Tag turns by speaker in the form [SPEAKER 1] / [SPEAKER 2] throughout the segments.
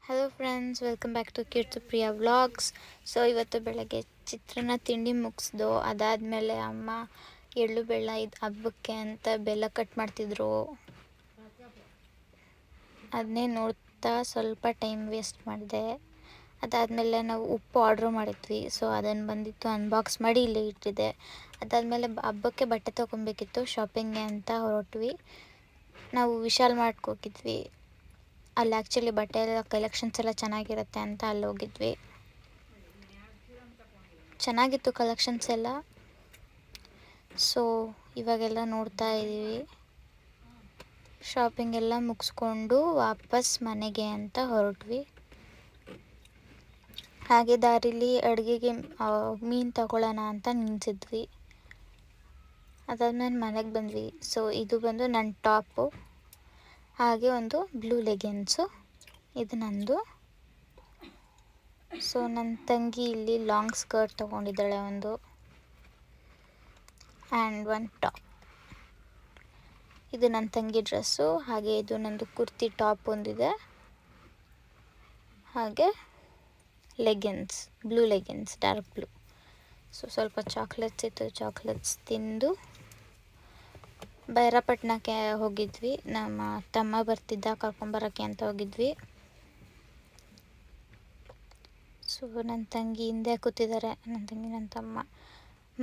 [SPEAKER 1] Hello friends, welcome back to Keerthipriya vlogs. So ಇವತ್ತು ಬೆಳಗ್ಗೆ ಚಿತ್ರಾನ್ನ ತಿಂಡಿ ಮುಗಿಸ್ದು, ಅದಾದಮೇಲೆ ಅಮ್ಮ ಎಳ್ಳು ಬೆಲ್ಲ ಇದು ಹಬ್ಬಕ್ಕೆ ಅಂತ ಬೆಲ್ಲ ಕಟ್ ಮಾಡ್ತಿದ್ರು. ಅದನ್ನೇ ನೋಡ್ತಾ ಸ್ವಲ್ಪ ಟೈಮ್ ವೇಸ್ಟ್ ಮಾಡಿದೆ. ಅದಾದಮೇಲೆ ನಾವು ಉಪ್ಪು ಆರ್ಡ್ರ್ ಮಾಡಿದ್ವಿ. ಸೊ ಅದನ್ನು ಬಂದಿತ್ತು ಅನ್ಬಾಕ್ಸ್ ಮಾಡಿ ಇಲ್ಲೇ ಇಟ್ಟಿದೆ. ಅದಾದಮೇಲೆ ಹಬ್ಬಕ್ಕೆ ಬಟ್ಟೆ ತೊಗೊಬೇಕಿತ್ತು, ಶಾಪಿಂಗ್ಗೆ ಅಂತ ಹೊರಟ್ವಿ. ನಾವು ವಿಶಾಲ್ ಮಾರ್ಟ್ಗೆ ಹೋಗಿದ್ವಿ. ಅಲ್ಲಿ ಆ್ಯಕ್ಚುಲಿ ಬಟ್ಟೆ ಎಲ್ಲ ಕಲೆಕ್ಷನ್ಸ್ ಎಲ್ಲ ಚೆನ್ನಾಗಿರುತ್ತೆ ಅಂತ ಅಲ್ಲಿ ಹೋಗಿದ್ವಿ. ಚೆನ್ನಾಗಿತ್ತು ಕಲೆಕ್ಷನ್ಸ್ ಎಲ್ಲ. ಸೊ ಇವಾಗೆಲ್ಲ ನೋಡ್ತಾ ಇದ್ದೀವಿ. ಶಾಪಿಂಗ್ ಎಲ್ಲ ಮುಗಿಸ್ಕೊಂಡು ವಾಪಸ್ ಮನೆಗೆ ಅಂತ ಹೊರಟ್ವಿ. ಹಾಗೆ ದಾರಿಲಿ ಅಡುಗೆಗೆ ಮೀನು ತಗೊಳ್ಳೋಣ ಅಂತ ನಿಲ್ಸಿದ್ವಿ. ಅದಾದ್ಮೇಲೆ ಮನೆಗೆ ಬಂದ್ವಿ. ಸೊ ಇದು ಬಂದು ನನ್ನ ಟಾಪು, ಹಾಗೆ ಒಂದು ಬ್ಲೂ ಲೆಗಿನ್ಸು, ಇದು ನಂದು. ಸೊ ನನ್ನ ತಂಗಿ ಇಲ್ಲಿ ಲಾಂಗ್ ಸ್ಕರ್ಟ್ ತೊಗೊಂಡಿದ್ದಾಳೆ ಒಂದು, ಆ್ಯಂಡ್ ಒಂದು ಟಾಪ್. ಇದು ನನ್ನ ತಂಗಿ ಡ್ರೆಸ್ಸು. ಹಾಗೆ ಇದು ನಂದು ಕುರ್ತಿ ಟಾಪ್ ಒಂದಿದೆ, ಹಾಗೆ leggings, blue leggings, dark blue. So ಸ್ವಲ್ಪ ಚಾಕ್ಲೇಟ್ಸ್ ಇತ್ತು, ಚಾಕ್ಲೇಟ್ಸ್ ತಿಂದು ಭೈರಪಟ್ಟಣಕ್ಕೆ ಹೋಗಿದ್ವಿ. ನಮ್ಮ ತಮ್ಮ ಬರ್ತಿದ್ದ, ಕರ್ಕೊಂಬರೋಕ್ಕೆ ಅಂತ ಹೋಗಿದ್ವಿ. ಸೊ ನನ್ನ ತಂಗಿ ಹಿಂದೆ ಕೂತಿದ್ದಾರೆ, ನನ್ನ ತಂಗಿ ನನ್ನ ತಮ್ಮ.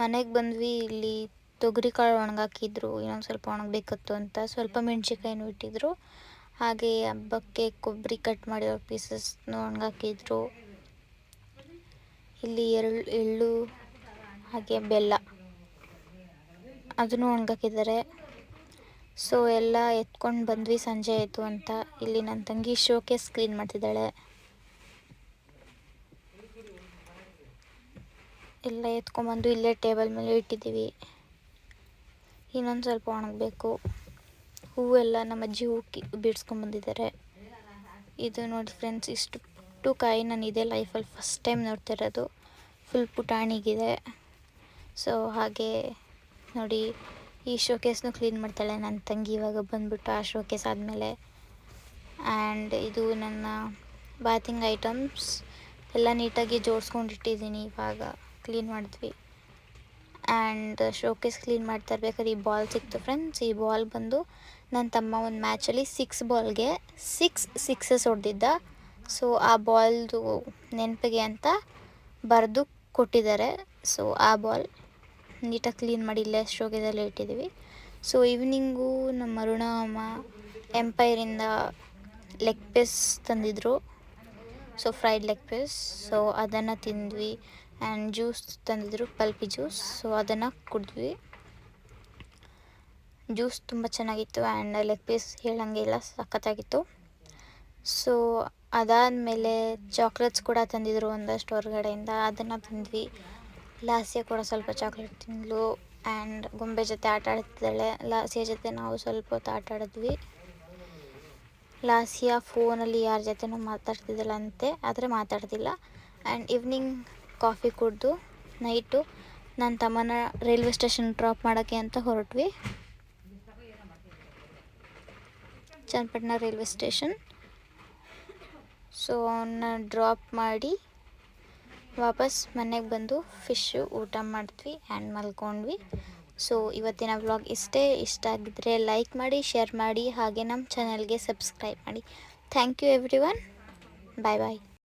[SPEAKER 1] ಮನೆಗೆ ಬಂದ್ವಿ. ಇಲ್ಲಿ ತೊಗರಿ ಕಾಳು ಒಣಗಾಕಿದ್ರು, ಇನ್ನೊಂದು ಸ್ವಲ್ಪ ಒಣಗಬೇಕಿತ್ತು ಅಂತ. ಸ್ವಲ್ಪ ಮೆಣಸಿನ್ಕಾಯಿನೂ ಇಟ್ಟಿದ್ರು. ಹಾಗೆ ಹಬ್ಬಕ್ಕೆ ಕೊಬ್ಬರಿ ಕಟ್ ಮಾಡಿರೋ ಪೀಸಸ್ನು ಒಣಗಾಕಿದ್ರು. ಇಲ್ಲಿ ಎಳ್ಳು ಹಾಗೆ ಬೆಲ್ಲ ಅದನ್ನು ಒಣಗಾಕಿದ್ದಾರೆ. ಸೊ ಎಲ್ಲ ಎತ್ಕೊಂಡು ಬಂದ್ವಿ, ಸಂಜೆ ಆಯಿತು ಅಂತ. ಇಲ್ಲಿ ನನ್ನ ತಂಗಿ ಶೋಕೇಸ್ ಕ್ಲೀನ್ ಮಾಡ್ತಿದ್ದಾಳೆ. ಎಲ್ಲ ಎತ್ಕೊಂಡ್ಬಂದು ಇಲ್ಲೇ ಟೇಬಲ್ ಮೇಲೆ ಇಟ್ಟಿದ್ದೀವಿ. ಇನ್ನೊಂದು ಸ್ವಲ್ಪ ಒಣಗಬೇಕು. ಹೂವೆಲ್ಲ ನಮ್ಮ ಅಜ್ಜಿ ಬಿಡಿಸ್ಕೊಂಡ್ಬಂದಿದ್ದಾರೆ. ಇದು ನೋಡಿ ಫ್ರೆಂಡ್ಸ್, ಇಷ್ಟು ಕಾಯಿ ನಾನು ಇದೇ ಲೈಫಲ್ಲಿ ಫಸ್ಟ್ ಟೈಮ್ ನೋಡ್ತಿರೋದು. ಫುಲ್ ಪುಟಾಣಿಗಿದೆ. ಸೊ ಹಾಗೆ ನೋಡಿ, ಈ ಶೋಕೇಸ್ನು ಕ್ಲೀನ್ ಮಾಡ್ತಾಳೆ ನನ್ನ ತಂಗಿ ಇವಾಗ ಬಂದುಬಿಟ್ಟು, ಆ ಶೋಕೇಸ್ ಆದಮೇಲೆ. ಆ್ಯಂಡ್ ಇದು ನನ್ನ ಬಾತಿಂಗ್ ಐಟಮ್ಸ್ ಎಲ್ಲ ನೀಟಾಗಿ ಜೋಡಿಸ್ಕೊಂಡಿಟ್ಟಿದ್ದೀನಿ. ಇವಾಗ ಕ್ಲೀನ್ ಮಾಡಿದ್ವಿ. ಆ್ಯಂಡ್ ಶೋಕೇಸ್ ಕ್ಲೀನ್ ಮಾಡ್ತಾ ಇರ್ಬೇಕಾದ್ರೆ ಈ ಬಾಲ್ ಸಿಕ್ತು ಫ್ರೆಂಡ್ಸ್. ಈ ಬಾಲ್ ಬಂದು ನನ್ನ ತಮ್ಮ ಒಂದು ಮ್ಯಾಚಲ್ಲಿ 6 ಬಾಲ್ಗೆ 6 ಸಿಕ್ಸಸ್ ಹೊಡೆದಿದ್ದ. ಸೊ ಆ ಬಾಲ್ದು ನೆನಪಿಗೆ ಅಂತ ಬರೆದು ಕೊಟ್ಟಿದ್ದಾರೆ. ಸೊ ಆ ಬಾಲ್ ನೀಟಾಗಿ ಕ್ಲೀನ್ ಮಾಡಿ ಇಲ್ಲೇ ಶೋಕೇಸಲ್ಲಿ ಇಟ್ಟಿದ್ದೀವಿ. ಸೊ ಈವ್ನಿಂಗು ನಮ್ಮ ಅರುಣ ಅಮ್ಮ ಎಂಪೈರಿಂದ ಲೆಗ್ ಪೀಸ್ ತಂದಿದ್ರು. So fried leg piece. So ಅದನ್ನು ತಿಂದ್ವಿ. ಆ್ಯಂಡ್ ಜ್ಯೂಸ್ ತಂದಿದ್ರು, ಪಲ್ಪಿ ಜ್ಯೂಸ್. ಸೊ ಅದನ್ನು ಕುಡಿದ್ವಿ. ಜ್ಯೂಸ್ ತುಂಬ ಚೆನ್ನಾಗಿತ್ತು. ಆ್ಯಂಡ್ ಲೆಗ್ ಪೀಸ್ ಹೇಳಂಗೆ ಇಲ್ಲ, ಸಖತ್ತಾಗಿತ್ತು. ಸೊ ಅದಾದಮೇಲೆ ಚಾಕ್ಲೇಟ್ಸ್ ಕೂಡ ತಂದಿದ್ರು ಒಂದಷ್ಟು ಹೊರಗಡೆಯಿಂದ, ಅದನ್ನು ತಿಂದ್ವಿ. ಲಾಸ್ಯ ಕೂಡ ಸ್ವಲ್ಪ ಚಾಕ್ಲೇಟ್ ತಿಂದಳು. ಆ್ಯಂಡ್ ಗೊಂಬೆ ಜೊತೆ ಆಟ ಆಡ್ತಿದ್ದಾಳೆ. ಲಾಸ್ಯ ಜೊತೆ ನಾವು ಸ್ವಲ್ಪ ಹೊತ್ತು ಆಟ ಆಡಿದ್ವಿ. ಲಾಸ್ಯ ಫೋನಲ್ಲಿ ಯಾರ ಜೊತೆನೂ ಮಾತಾಡ್ತಿದ್ದಳಂತೆ, ಆದರೆ ಮಾತಾಡ್ತಿಲ್ಲ. ಆ್ಯಂಡ್ ಈವ್ನಿಂಗ್ ಕಾಫಿ ಕುಡಿದು ನೈಟು ನನ್ನ ತಮ್ಮನ ರೈಲ್ವೆ ಸ್ಟೇಷನ್ ಡ್ರಾಪ್ ಮಾಡೋಕ್ಕೆ ಅಂತ ಹೊರಟ್ವಿ. Channapatna railway station. ಸೊ ಅವನ್ನ ಡ್ರಾಪ್ ಮಾಡಿ ವಾಪಸ್ ಮನೆಗೆ ಬಂದು ಫಿಶ್ಶು ಊಟ ಮಾಡಿದ್ವಿ ಆ್ಯಂಡ್ ಮಲ್ಕೊಂಡ್ವಿ. ಸೊ ಇವತ್ತಿನ ವ್ಲಾಗ್ ಇಷ್ಟ ಆಗಿದ್ದರೆ ಲೈಕ್ ಮಾಡಿ, ಶೇರ್ ಮಾಡಿ, ಹಾಗೆ ನಮ್ಮ ಚಾನಲ್ಗೆ ಸಬ್ಸ್ಕ್ರೈಬ್ ಮಾಡಿ. Thank you everyone. Bye bye.